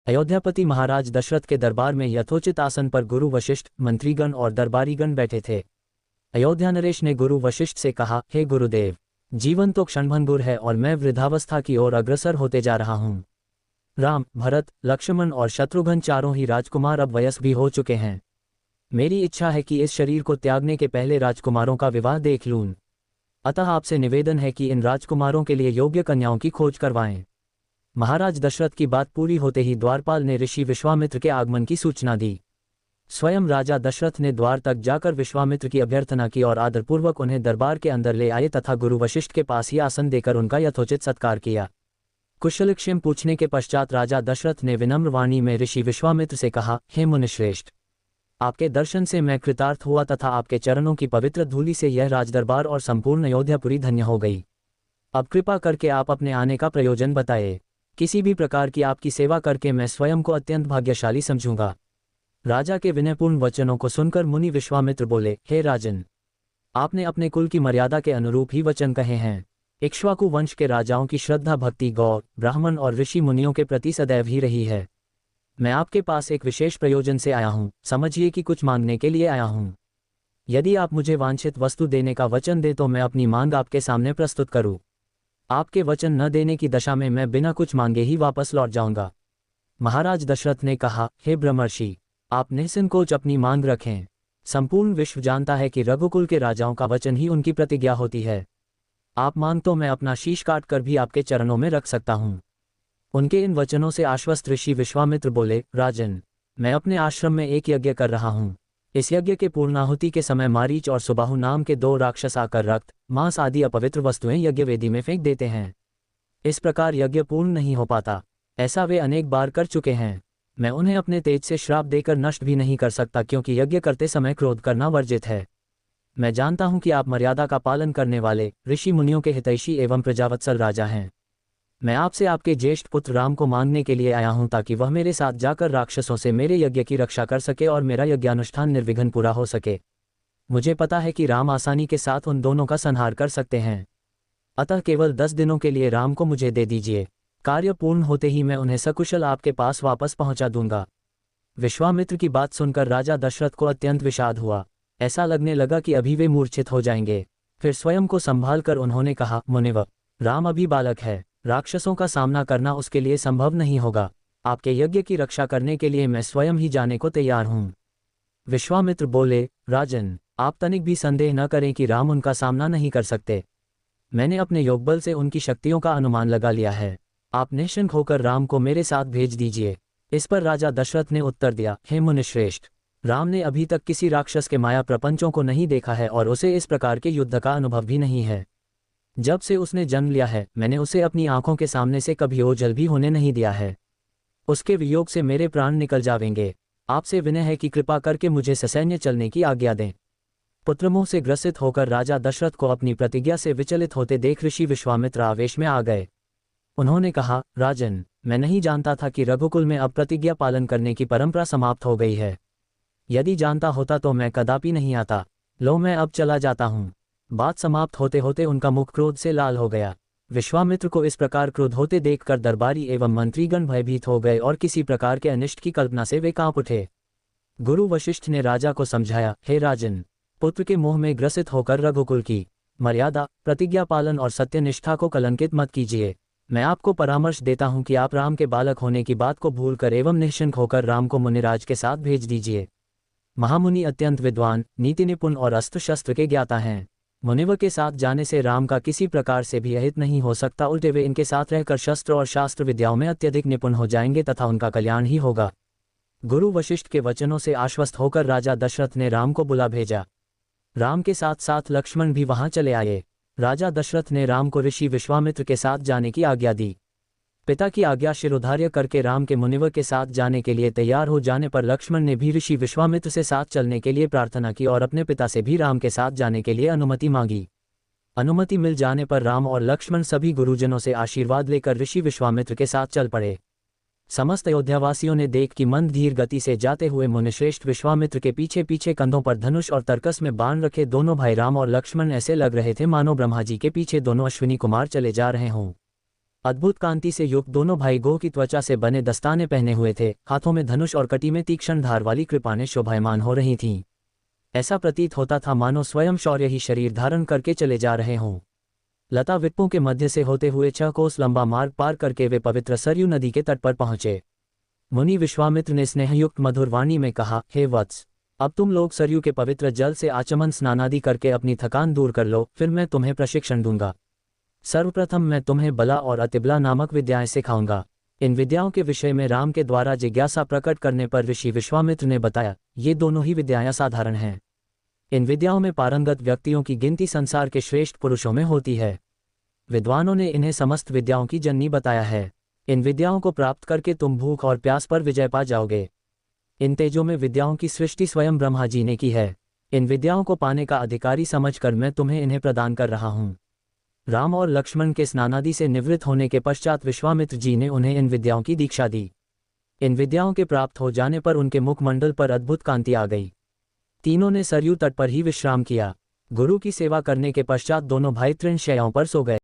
अयोध्यापति महाराज दशरथ के दरबार में यथोचित आसन पर गुरु वशिष्ठ, मंत्रीगण और दरबारीगण बैठे थे। अयोध्या नरेश ने गुरु वशिष्ठ से कहा, हे गुरुदेव, जीवन तो क्षणभंगुर है और मैं वृद्धावस्था की ओर अग्रसर होते जा रहा हूँ। राम, भरत, लक्ष्मण और शत्रुघ्न चारों ही राजकुमार अब वयस्क भी हो चुके हैं। मेरी इच्छा है कि इस शरीर को त्यागने के पहले राजकुमारों का विवाह देख लूं। अतः आपसे निवेदन है कि इन राजकुमारों के लिए योग्य कन्याओं की खोज करवाएं। महाराज दशरथ की बात पूरी होते ही द्वारपाल ने ऋषि विश्वामित्र के आगमन की सूचना दी। स्वयं राजा दशरथ ने द्वार तक जाकर विश्वामित्र की अभ्यर्थना की और आदरपूर्वक उन्हें दरबार के अंदर ले आए तथा गुरु वशिष्ठ के पास ही आसन देकर उनका यथोचित सत्कार किया। कुशलक्षेम पूछने के पश्चात राजा दशरथ ने विनम्र वाणी में ऋषि विश्वामित्र से कहा, हे मुनिश्रेष्ठ, आपके दर्शन से मैं कृतार्थ हुआ तथा आपके चरणों की पवित्र धूलि से यह राजदरबार और संपूर्ण अयोध्यापुरी धन्य हो गई। अब कृपा करके आप अपने आने का प्रयोजन बताए। किसी भी प्रकार की आपकी सेवा करके मैं स्वयं को अत्यंत भाग्यशाली समझूंगा। राजा के विनयपूर्ण वचनों को सुनकर मुनि विश्वामित्र बोले, हे राजन, आपने अपने कुल की मर्यादा के अनुरूप ही वचन कहे हैं। इक्ष्वाकु वंश के राजाओं की श्रद्धा भक्ति गौ, ब्राह्मण और ऋषि मुनियों के प्रति सदैव ही रही है। मैं आपके पास एक विशेष प्रयोजन से आया हूँ, समझिए कि कुछ मांगने के लिए आया हूँ। यदि आप मुझे वांछित वस्तु देने का वचन दें तो मैं अपनी मांग आपके सामने प्रस्तुत करूँ। आपके वचन न देने की दशा में मैं बिना कुछ मांगे ही वापस लौट जाऊंगा। महाराज दशरथ ने कहा, हे ब्रह्मर्षि, आप निसंकोच अपनी मांग रखें। संपूर्ण विश्व जानता है कि रघुकुल के राजाओं का वचन ही उनकी प्रतिज्ञा होती है। आप मांग तो मैं अपना शीश काट कर भी आपके चरणों में रख सकता हूँ। उनके इन वचनों से आश्वस्त ऋषि विश्वामित्र बोले, राजन, मैं अपने आश्रम में एक यज्ञ कर रहा हूँ। इस यज्ञ के पूर्णाहुति के समय मारीच और सुबाहु नाम के 2 राक्षस आकर रक्त, मांस आदि अपवित्र वस्तुएं यज्ञ वेदी में फेंक देते हैं। इस प्रकार यज्ञ पूर्ण नहीं हो पाता। ऐसा वे अनेक बार कर चुके हैं। मैं उन्हें अपने तेज से श्राप देकर नष्ट भी नहीं कर सकता, क्योंकि यज्ञ करते समय क्रोध करना वर्जित है। मैं जानता हूं कि आप मर्यादा का पालन करने वाले ऋषि मुनियों के हितैषी एवं प्रजावत्सल राजा हैं। मैं आपसे आपके ज्येष्ठ पुत्र राम को मांगने के लिए आया हूं, ताकि वह मेरे साथ जाकर राक्षसों से मेरे यज्ञ की रक्षा कर सके और मेरा यज्ञानुष्ठान निर्विघ्न पूरा हो सके। मुझे पता है कि राम आसानी के साथ उन दोनों का संहार कर सकते हैं। अतः केवल 10 दिनों के लिए राम को मुझे दे दीजिए। कार्य पूर्ण होते ही मैं उन्हें सकुशल आपके पास वापस पहुंचा दूंगा। विश्वामित्र की बात सुनकर राजा दशरथ को अत्यंत विषाद हुआ। ऐसा लगने लगा कि अभी वे मूर्छित हो जाएंगे। फिर स्वयं को संभाल कर उन्होंने कहा, मुनिवर, राम अभी बालक है। राक्षसों का सामना करना उसके लिए संभव नहीं होगा। आपके यज्ञ की रक्षा करने के लिए मैं स्वयं ही जाने को तैयार हूँ। विश्वामित्र बोले, राजन, आप तनिक भी संदेह न करें कि राम उनका सामना नहीं कर सकते। मैंने अपने योगबल से उनकी शक्तियों का अनुमान लगा लिया है। आप निश्चिंत होकर राम को मेरे साथ भेज दीजिए। इस पर राजा दशरथ ने उत्तर दिया, हे मुनिश्रेष्ठ, राम ने अभी तक किसी राक्षस के माया प्रपंचों को नहीं देखा है और उसे इस प्रकार के युद्ध का अनुभव भी नहीं है। जब से उसने जन्म लिया है, मैंने उसे अपनी आंखों के सामने से कभी ओझल भी होने नहीं दिया है। उसके वियोग से मेरे प्राण निकल जावेंगे। आपसे विनय है कि कृपा करके मुझे ससैन्य चलने की आज्ञा दें। पुत्रमोह से ग्रसित होकर राजा दशरथ को अपनी प्रतिज्ञा से विचलित होते देख ऋषि विश्वामित्र आवेश में आ गए। उन्होंने कहा, राजन, मैं नहीं जानता था कि रघुकुल में अब प्रतिज्ञा पालन करने की परंपरा समाप्त हो गई है। यदि जानता होता तो मैं कदापि नहीं आता। लो, मैं अब चला जाता हूँ। बात समाप्त होते होते उनका मुख क्रोध से लाल हो गया। विश्वामित्र को इस प्रकार क्रोध होते देखकर दरबारी एवं मंत्रीगण भयभीत हो गए और किसी प्रकार के अनिष्ट की कल्पना से वे कांप उठे। गुरु वशिष्ठ ने राजा को समझाया, हे राजन, पुत्र के मोह में ग्रसित होकर रघुकुल की मर्यादा, प्रतिज्ञा पालन और सत्यनिष्ठा को कलंकित मत कीजिए। मैं आपको परामर्श देता हूं कि आप राम के बालक होने की बात को भूलकर एवं निश्चिंत होकर राम को मुनिराज के साथ भेज दीजिए। महामुनि अत्यंत विद्वान, नीति निपुण और अस्त्र शस्त्र के ज्ञाता हैं। मुनिवर के साथ जाने से राम का किसी प्रकार से भी अहित नहीं हो सकता, उल्टे वे इनके साथ रहकर शस्त्र और शास्त्र विद्याओं में अत्यधिक निपुण हो जाएंगे तथा उनका कल्याण ही होगा। गुरु वशिष्ठ के वचनों से आश्वस्त होकर राजा दशरथ ने राम को बुला भेजा। राम के साथ साथ लक्ष्मण भी वहां चले आए। राजा दशरथ ने राम को ऋषि विश्वामित्र के साथ जाने की आज्ञा दी। पिता की आज्ञा शिरोधार्य करके राम के मुनिवर के साथ जाने के लिए तैयार हो जाने पर लक्ष्मण ने भी ऋषि विश्वामित्र से साथ चलने के लिए प्रार्थना की और अपने पिता से भी राम के साथ जाने के लिए अनुमति मांगी। अनुमति मिल जाने पर राम और लक्ष्मण सभी गुरुजनों से आशीर्वाद लेकर ऋषि विश्वामित्र के साथ चल पड़े। समस्त अयोध्यावासियों ने देख कि मंद धीर गति से जाते हुए मुनिश्रेष्ठ विश्वामित्र के पीछे पीछे कंधों पर धनुष और तरकस में बाण रखे दोनों भाई राम और लक्ष्मण ऐसे लग रहे थे मानो ब्रह्मा जी के पीछे दोनों अश्विनी कुमार चले जा रहे हों। अद्भुत कांति से युक्त दोनों भाई गोह की त्वचा से बने दस्ताने पहने हुए थे, हाथों में धनुष और कटी में तीक्ष्ण धार वाली कृपाणें शोभायमान हो रही थीं। ऐसा प्रतीत होता था मानो स्वयं शौर्य ही शरीर धारण करके चले जा रहे हों। लता विप्पों के मध्य से होते हुए 6 कोस लंबा मार्ग पार करके वे पवित्र सरयू नदी के तट पर पहुंचे। मुनि विश्वामित्र ने स्नेहयुक्त मधुर वाणी में कहा, हे वत्स, अब तुम लोग सरयू के पवित्र जल से आचमन स्नानादि करके अपनी थकान दूर कर लो, फिर मैं तुम्हें प्रशिक्षण दूंगा। सर्वप्रथम मैं तुम्हें बला और अतिबला नामक विद्याएं सिखाऊंगा। इन विद्याओं के विषय में राम के द्वारा जिज्ञासा प्रकट करने पर ऋषि विश्वामित्र ने बताया, ये दोनों ही विद्याएं साधारण हैं। इन विद्याओं में पारंगत व्यक्तियों की गिनती संसार के श्रेष्ठ पुरुषों में होती है। विद्वानों ने इन्हें समस्त विद्याओं की जननी बताया है। इन विद्याओं को प्राप्त करके तुम भूख और प्यास पर विजय पा जाओगे। इन तेजों में विद्याओं की सृष्टि स्वयं ब्रह्मा जी ने की है। इन विद्याओं को पाने का अधिकारी समझकर मैं तुम्हें इन्हें प्रदान कर रहा हूँ। राम और लक्ष्मण के स्नानादि से निवृत्त होने के पश्चात विश्वामित्र जी ने उन्हें इन विद्याओं की दीक्षा दी। इन विद्याओं के प्राप्त हो जाने पर उनके मुखमंडल पर अद्भुत कांति आ गई। तीनों ने सरयू तट पर ही विश्राम किया। गुरु की सेवा करने के पश्चात दोनों भाई तृण शैयाओं पर सो गए।